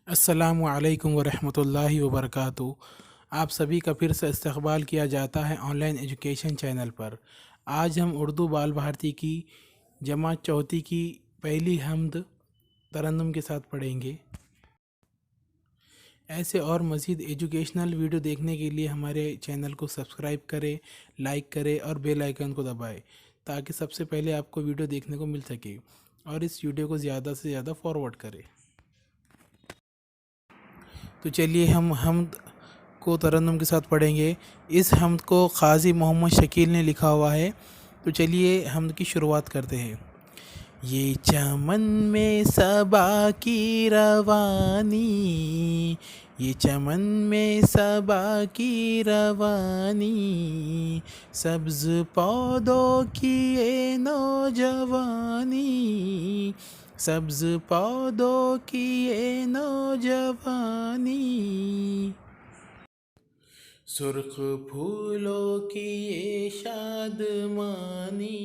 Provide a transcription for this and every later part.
अस्सलामु अलैकुम वरहमतुल्लाहि वबरकातुहू। आप सभी का फिर से इस्तकबाल किया जाता है ऑनलाइन एजुकेशन चैनल पर। आज हम उर्दू बाल भारती की जमात चौथी की पहली हम्द तरन्नुम के साथ पढ़ेंगे। ऐसे और मज़ीद एजुकेशनल वीडियो देखने के लिए हमारे चैनल को सब्सक्राइब करें, लाइक करें और बेल आइकन को दबाएं ताकि सबसे पहले आपको वीडियो देखने को मिल सके, और इस वीडियो को ज़्यादा से ज़्यादा फॉरवर्ड करें। तो चलिए हम हम्द को तरन्नुम के साथ पढ़ेंगे। इस हम्द को क़ाज़ी मोहम्मद शकील ने लिखा हुआ है। तो चलिए हम्द की शुरुआत करते हैं। ये चमन में सबा की रवानी, ये चमन में सबा की रवानी, सब्ज़ पौधों की ये नौजवानी, सब्ज़ पौधों की ये नौजवानी, सुर्ख फूलों की ये शादमानी,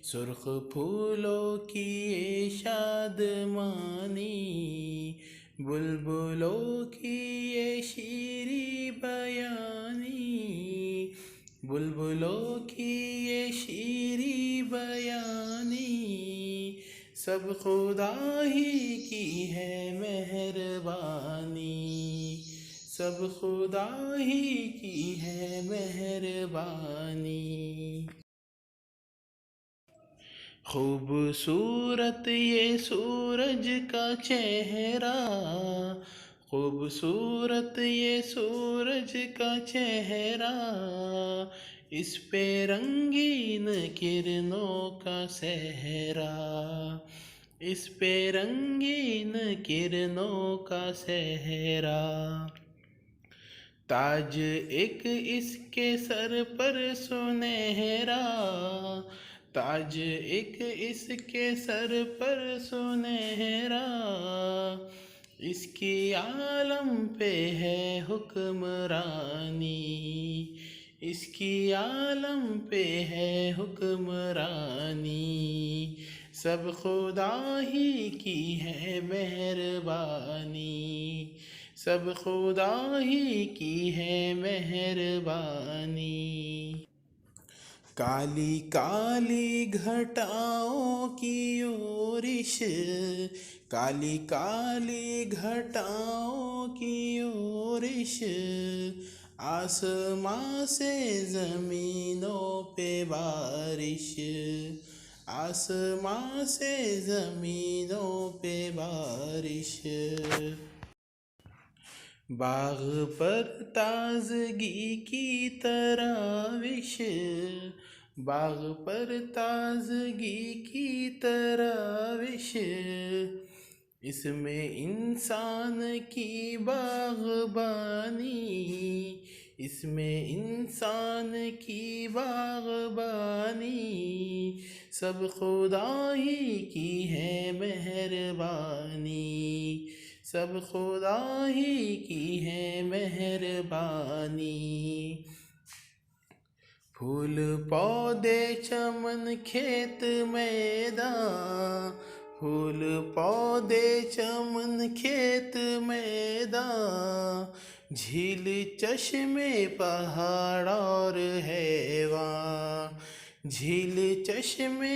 सुर्ख फूलों की ये शादमानी, बुलबुलों की ये शीरी बयानी, बुलबुलों की ये शीरी बयानी, सब खुदा ही की है मेहरबानी, सब खुदा ही की है मेहरबानी। खूबसूरत ये सूरज का चेहरा, खूबसूरत ये सूरज का चेहरा, इस पे रंगीन किरणों का सहरा, इस पे रंगीन किरणों का सहरा, ताज एक इसके सर पर सुनहरा, ताज एक इसके सर पर सुनहरा, इसकी आलम पे है हुक्मरानी, इसकी आलम पे है हुक्मरानी, सब खुदा ही की है मेहरबानी, सब खुदा ही की है मेहरबानी। काली काली घटाओं की ओरिश, काली काली घटाओं की ओरिश, आसमां से ज़मीनों पे बारिश, आसमां से ज़मीनों पे बारिश, बाग़ पर ताज़गी की तराविश, बाग़ पर ताज़गी की तराविश, इसमें इंसान की बाग़बानी, इसमें इंसान की बाग़बानी, सब खुदा ही की है मेहरबानी, सब खुदा ही की है मेहरबानी। फूल पौधे चमन खेत मैदान, फूल पौधे चमन खेत मैदान, झील चश्मे पहाड़ और हैवान, झील चश्मे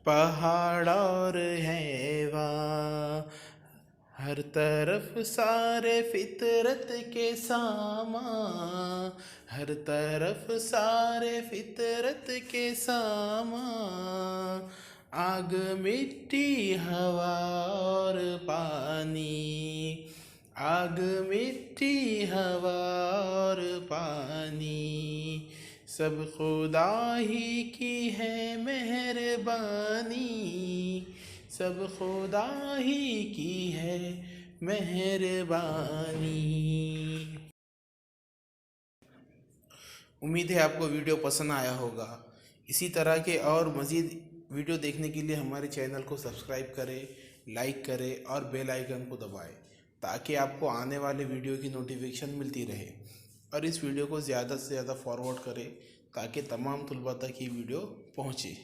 पहाड़ और हैवान, हर तरफ सारे फितरत के सामा, हर तरफ सारे फितरत के सामा, आग मिट्टी हवा और पानी, आग मिट्टी हवा और पानी, सब खुदा ही की है मेहरबानी, सब खुदा ही की है मेहरबानी। उम्मीद है आपको वीडियो पसंद आया होगा। इसी तरह के और मज़ीद वीडियो देखने के लिए हमारे चैनल को सब्सक्राइब करें, लाइक करें और बेल आइकन को दबाएं ताकि आपको आने वाले वीडियो की नोटिफिकेशन मिलती रहे, और इस वीडियो को ज़्यादा से ज़्यादा फॉरवर्ड करें ताकि तमाम तुलबा तक ये वीडियो पहुँचे।